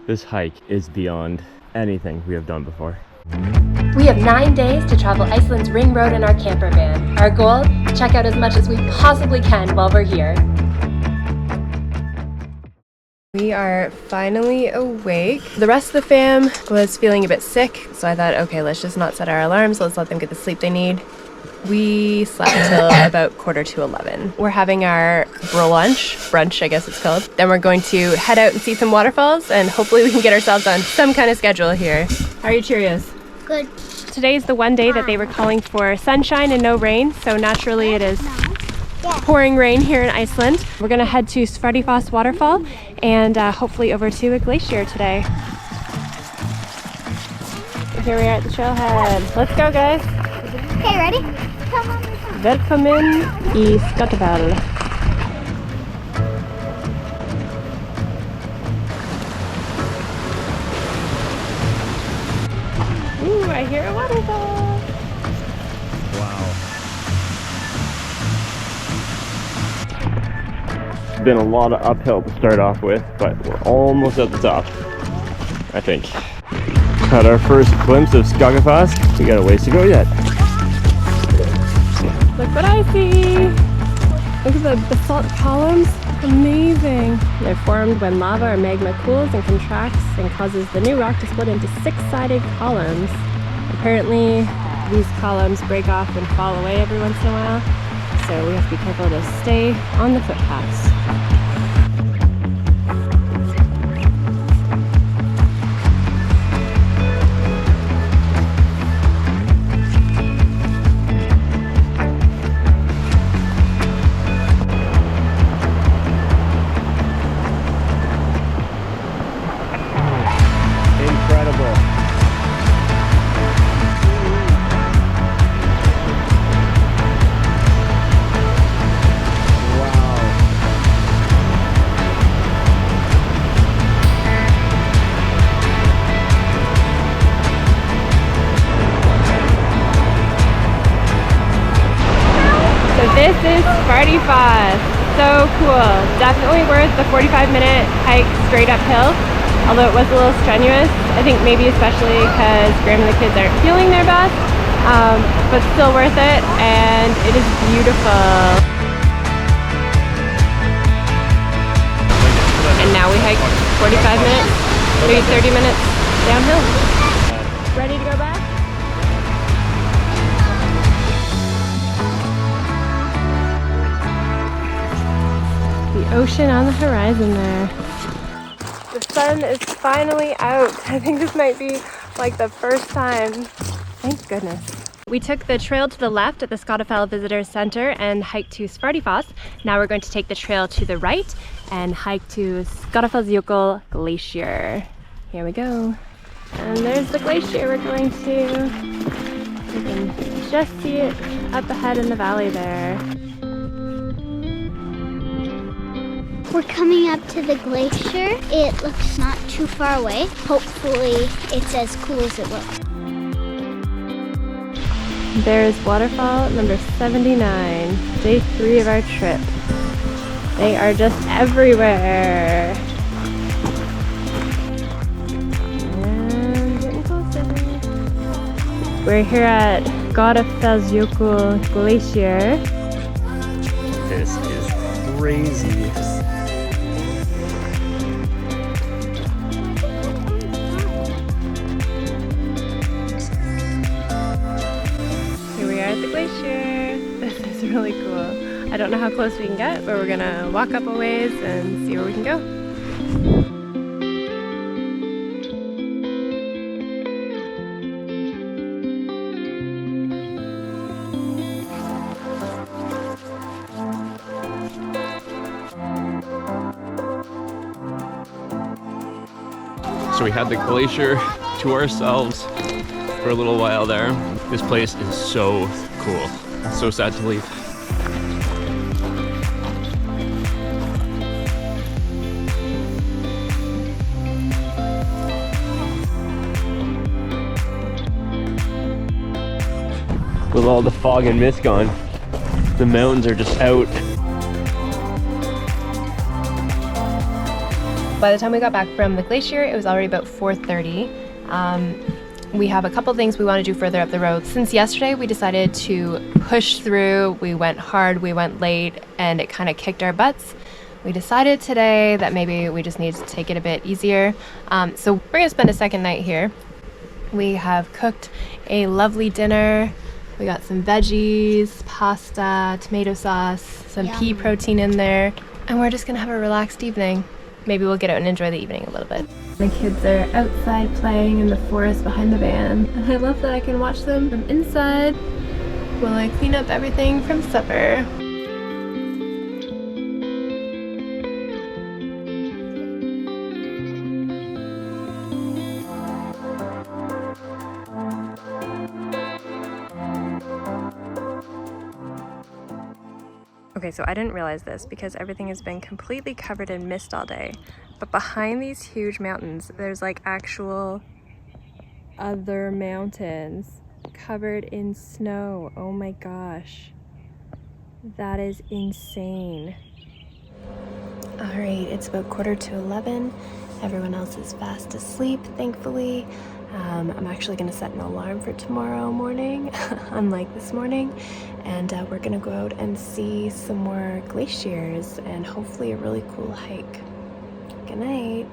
This hike is beyond anything we have done before. We have 9 days to travel Iceland's ring road in our camper van. Our goal, check out as much as we possibly can while we're here. We are finally awake. The rest of the fam was feeling a bit sick, so I thought, okay, let's just not set our alarms. Let's let them get the sleep they need. We slept till about 10:45. We're having our brunch, I guess it's called. Then we're going to head out and see some waterfalls, and hopefully we can get ourselves on some kind of schedule here. How are you, Cheerios? Good. Today's the one day that they were calling for sunshine and no rain, so naturally it is pouring rain here in Iceland. We're gonna head to Svartifoss waterfall and hopefully over to a glacier today. Here we are at the trailhead. Let's go, guys. Okay, ready? Come on. Velkommen I Skaftafell. Ooh, I hear a waterfall. Wow. It's been a lot of uphill to start off with, but we're almost at the top, I think. Had our first glimpse of Skaftafell. We got a ways to go yet. Look what I see! Look at the basalt columns. Amazing! They're formed when lava or magma cools and contracts and causes the new rock to split into 6-sided columns. Apparently, these columns break off and fall away every once in a while, so we have to be careful to stay on the footpaths. This is Svartifoss. So cool. Definitely worth the 45-minute hike straight uphill, although it was a little strenuous. I think maybe especially because Graham and the kids aren't feeling their best, but still worth it, and it is beautiful. And now we hike 45 minutes, maybe 30 minutes downhill. Ready to go back? The ocean on the horizon there. The sun is finally out. I think this might be like the first time. Thank goodness. We took the trail to the left at the Skaftafell Visitor Center and hiked to Svartifoss. Now we're going to take the trail to the right and hike to Skaftafellsjökull Glacier. Here we go. And there's the glacier we're going to. You can just see it up ahead in the valley there. We're coming up to the glacier. It looks not too far away. Hopefully it's as cool as it looks. There's waterfall number 79, day 3 of our trip. They are just everywhere. And getting closer. We're here at Skaftafellsjökull Glacier. This is crazy. At the glacier. This is really cool. I don't know how close we can get, but we're gonna walk up a ways and see where we can go. So we had the glacier to ourselves for a little while there. This place is so cool. It's so sad to leave. With all the fog and mist gone, the mountains are just out. By the time we got back from the glacier, it was already about 4:30. We have a couple things we want to do further up the road. Since yesterday, we decided to push through. We went hard, we went late, and it kind of kicked our butts. We decided today that maybe we just need to take it a bit easier. So we're gonna spend a second night here. We have cooked a lovely dinner. We got some veggies, pasta, tomato sauce, some pea protein in there, and we're just gonna have a relaxed evening. Maybe we'll get out and enjoy the evening a little bit. The kids are outside playing in the forest behind the van, and I love that I can watch them from inside while I clean up everything from supper. Okay, so I didn't realize this because everything has been completely covered in mist all day. But behind these huge mountains, there's like actual other mountains covered in snow. Oh my gosh. That is insane. All right, it's about 11:15. Everyone else is fast asleep, thankfully. I'm actually gonna set an alarm for tomorrow morning, unlike this morning, and we're gonna go out and see some more glaciers and hopefully a really cool hike. Good night.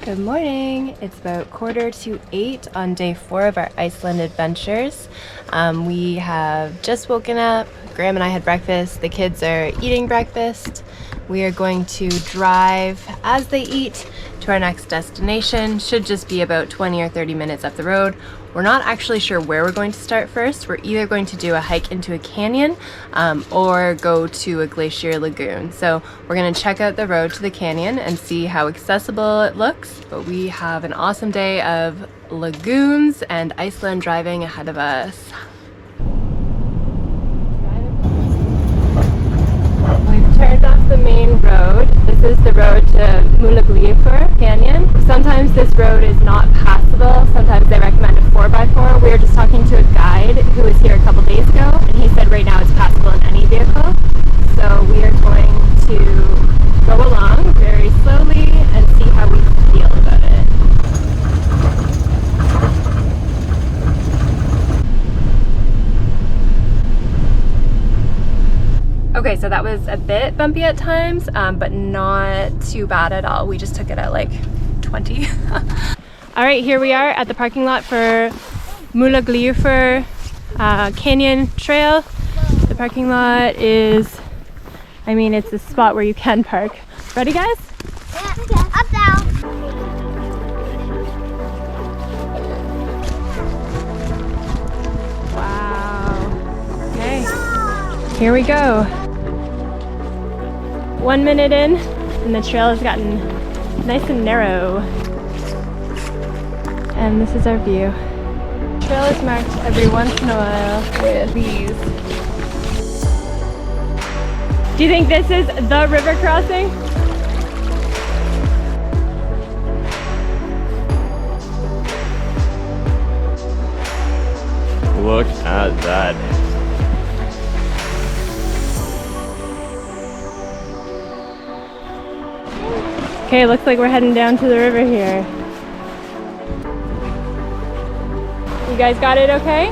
Good morning. It's about 7:45 on day 4 of our Iceland adventures. We have just woken up. Graham and I had breakfast. The kids are eating breakfast. We are going to drive as they eat to our next destination. Should just be about 20 or 30 minutes up the road. We're not actually sure where we're going to start first. We're either going to do a hike into a canyon or go to a glacier lagoon. So we're gonna check out the road to the canyon and see how accessible it looks. But we have an awesome day of lagoons and Iceland driving ahead of us. We've turned off the main road. This is the road to Múlagljúfur Canyon. Sometimes this road is not passable. Sometimes they recommend a 4x4. We were just talking to a guide who was here a couple days ago, and he said right now it's passable in any vehicle. So we are going to go along very slowly and see how we feel about it. Okay, so that was a bit bumpy at times, but not too bad at all. We just took it at like 20. All right, here we are at the parking lot for Múlagljúfur Canyon Trail. The parking lot is, I mean, it's a spot where you can park. Ready, guys? Yeah, up, down. Wow. Okay, here we go. 1 minute in, and the trail has gotten nice and narrow. And this is our view. The trail is marked every once in a while with these. Do you think this is the river crossing? Look at that. Okay, looks like we're heading down to the river here. You guys got it okay?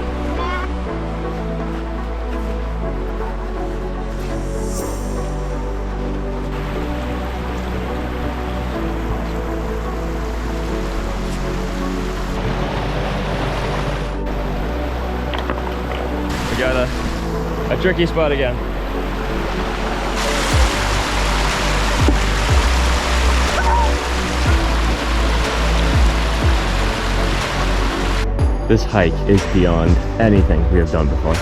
We got a tricky spot again. This hike is beyond anything we have done before.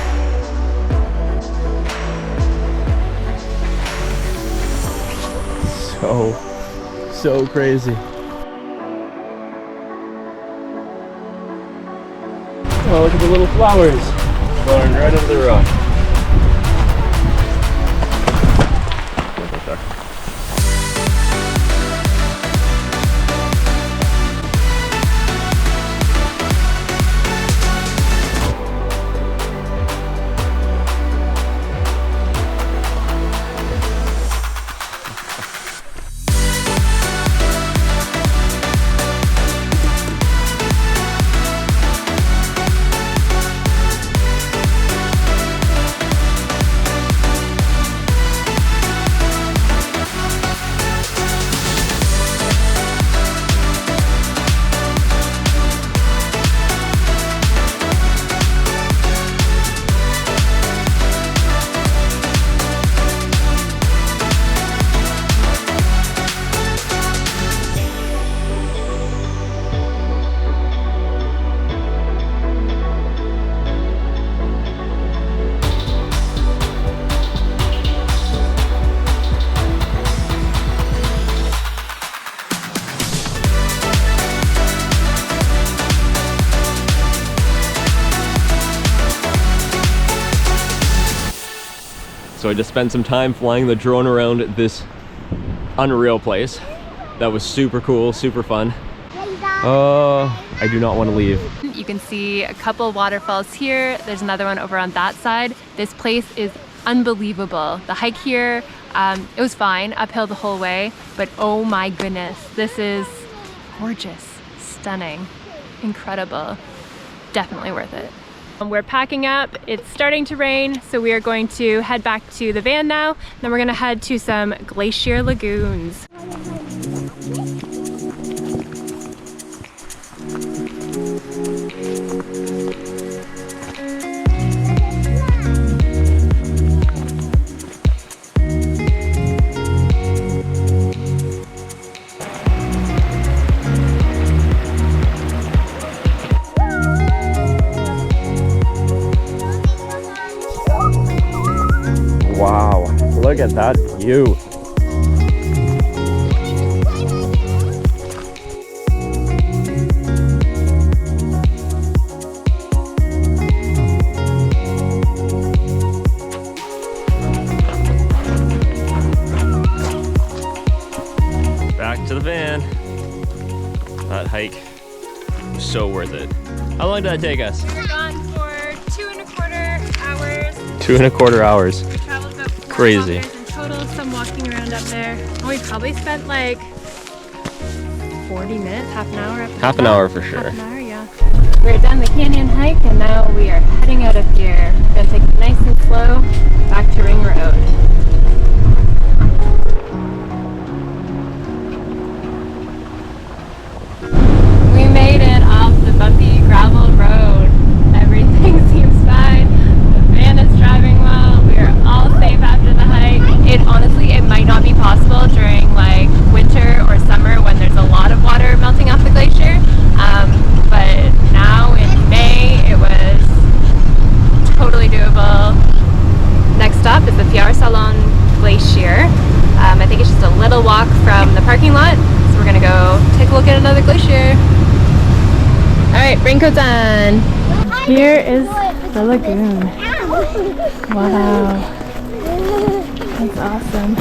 So crazy. Oh, look at the little flowers going right over the road. So I just spent some time flying the drone around this unreal place. That was super cool, super fun. I do not want to leave. You can see a couple waterfalls here. There's another one over on that side. This place is unbelievable. The hike here, it was fine, uphill the whole way, but oh my goodness, this is gorgeous, stunning, incredible. Definitely worth it. We're packing up. It's starting to rain, so we are going to head back to the van now. Then we're gonna head to some glacier lagoons. Wow, look at that view. Back to the van. That hike was so worth it. How long did that take us? We're gone for 2.25 hours. 2.25 hours. We traveled about 4 Crazy. kilometers in total, some walking around up there. And we probably spent like 40 minutes, half an hour up there. Half an hour for sure. Half an hour, yeah. We're done the canyon hike and now we are heading out of here. We're gonna take it nice and slow back to Ring Road. We made it off the bumpy gravel road. Everything seems fine. The van is driving well. We are all safe after the hike. Honestly, it might not be possible during like winter or summer when there's a lot of water melting off the glacier. But now in May, it was totally doable. Next stop is the Fjallsárlón Glacier. I think it's just a little walk from the parking lot. So we're gonna go take a look at another glacier. All right, raincoats on. Here is the lagoon. Wow, that's awesome.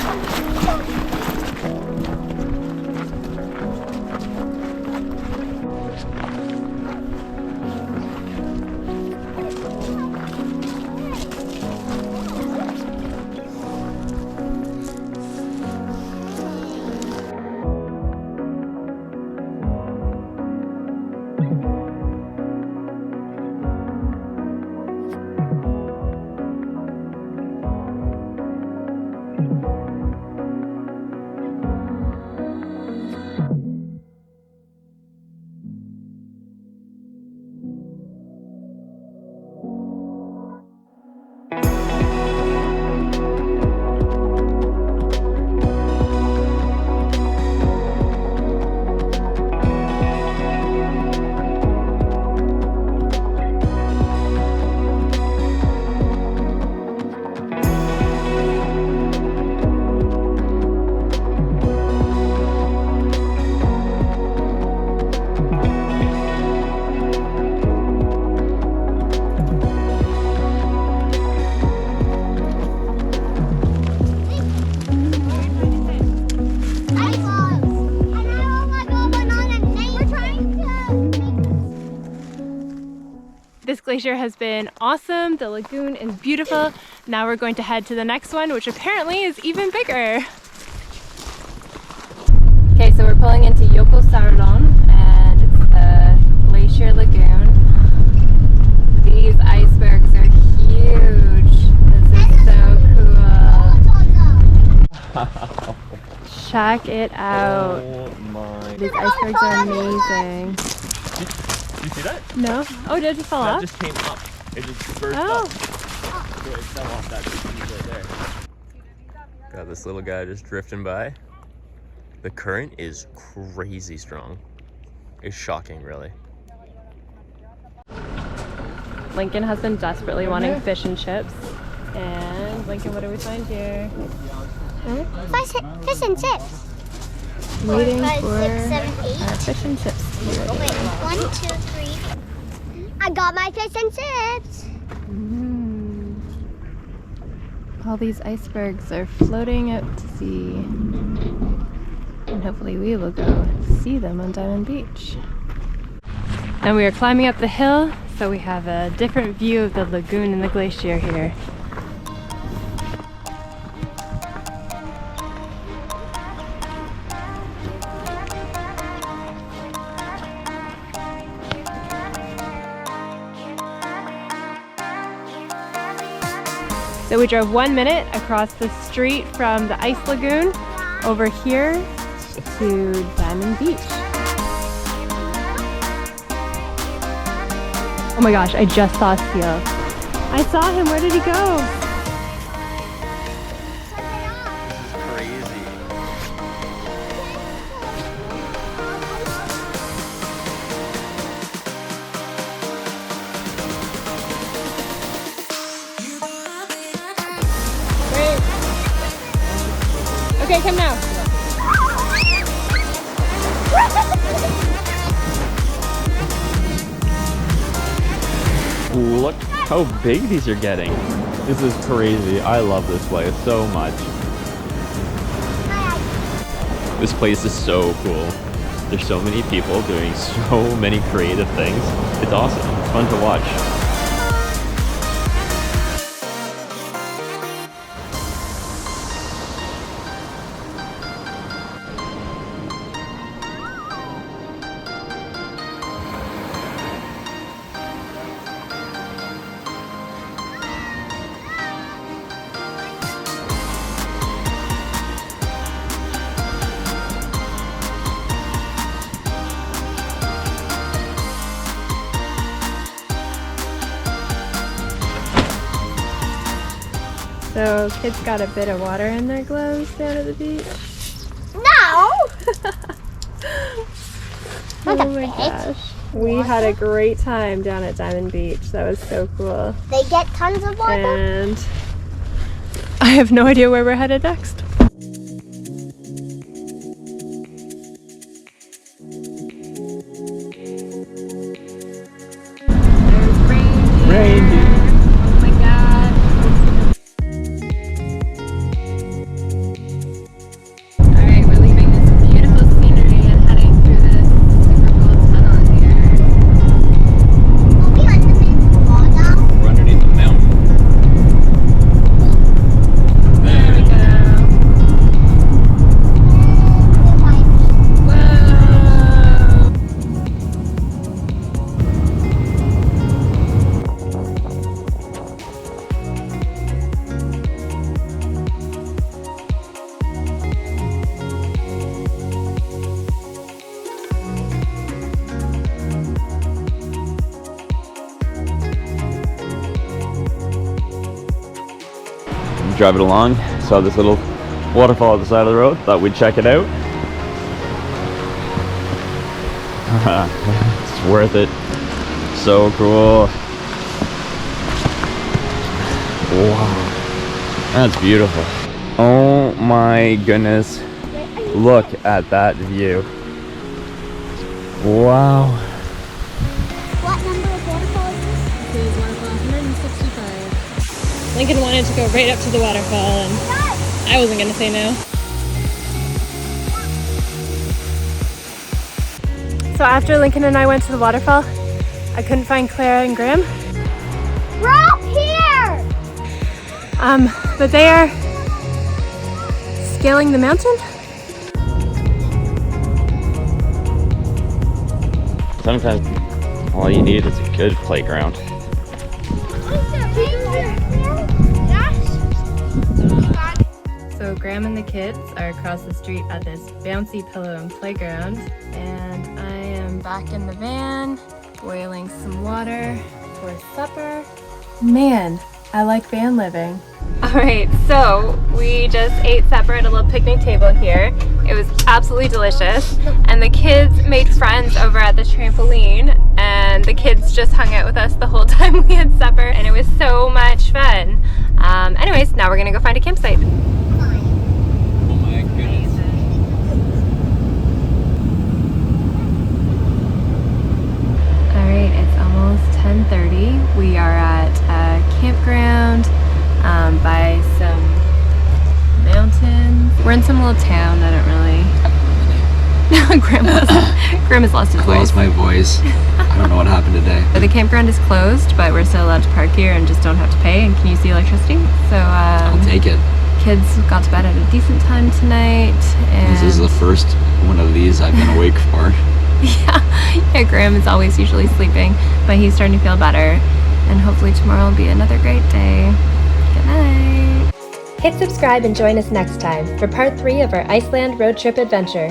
This glacier has been awesome. The lagoon is beautiful. Now we're going to head to the next one, which apparently is even bigger. Okay, so we're pulling into Jökulsárlón and it's the glacier lagoon. These icebergs are huge. This is so cool. Check it out. Oh my. These icebergs are amazing. You see that? No? Oh, did it just fall off? That just came up. It just burst Oh. up. So it fell off that piece right there. Got this little guy just drifting by. The current is crazy strong. It's shocking, really. Lincoln has been desperately wanting fish and chips. And Lincoln, what do we find here? Fish and chips. Waiting 5, for 6, 7, 8. our fish and chips to be ready. Wait, 1, 2, 3. I got my fish and chips. All these icebergs are floating out to sea. And hopefully we will go see them on Diamond Beach. And we are climbing up the hill, so we have a different view of the lagoon and the glacier here. So we drove 1 minute across the street from the ice lagoon over here to Diamond Beach. Oh my gosh, I just saw a seal. I saw him, where did he go? Crazy. Wait. Okay, come now. Look how big these are getting. This is crazy. I love this place so much. This place is so cool. There's so many people doing so many creative things. It's awesome. It's fun to watch. So kids got a bit of water in their gloves down at the beach. No! Oh my gosh. We had a great time down at Diamond Beach. That was so cool. They get tons of water. And I have no idea where we're headed next. There's reindeer. Oh my god. Alright, we're leaving this beautiful scenery and heading through this super cool tunnel here. Will we underneath the water? We're underneath the mountain. There we go. Whoa! Driving along, saw this little waterfall at the side of the road, thought we'd check it out. It's worth it. So cool. Wow. That's beautiful. Oh my goodness. Look at that view. Wow. What number of waterfall is this? This is waterfall 165. Lincoln wanted to go right up to the waterfall, and I wasn't gonna say no. So after Lincoln and I went to the waterfall, I couldn't find Clara and Graham. We're up here! But they are scaling the mountain. Sometimes all you need is a good playground. So Graham and the kids are across the street at this bouncy pillow and playground, and I am back in the van boiling some water for supper. Man, I like van living. Alright, so we just ate supper at a little picnic table here. It was absolutely delicious, and the kids made friends over at the trampoline, and the kids just hung out with us the whole time we had supper, and it was so much fun. Anyways, now we're gonna go find a campsite. Oh my goodness. Alright, it's almost 10:30. We are at a campground by some We're in some little town. I don't really. Grandma's lost his voice. Lost my voice. I don't know what happened today. The campground is closed, but we're still allowed to park here and just don't have to pay and can use the electricity. So I'll take it. Kids got to bed at a decent time tonight. And This is the first one of these I've been awake for. yeah, Graham is always usually sleeping, but he's starting to feel better. And hopefully tomorrow will be another great day. Good night. Hit subscribe and join us next time for part 3 of our Iceland road trip adventure.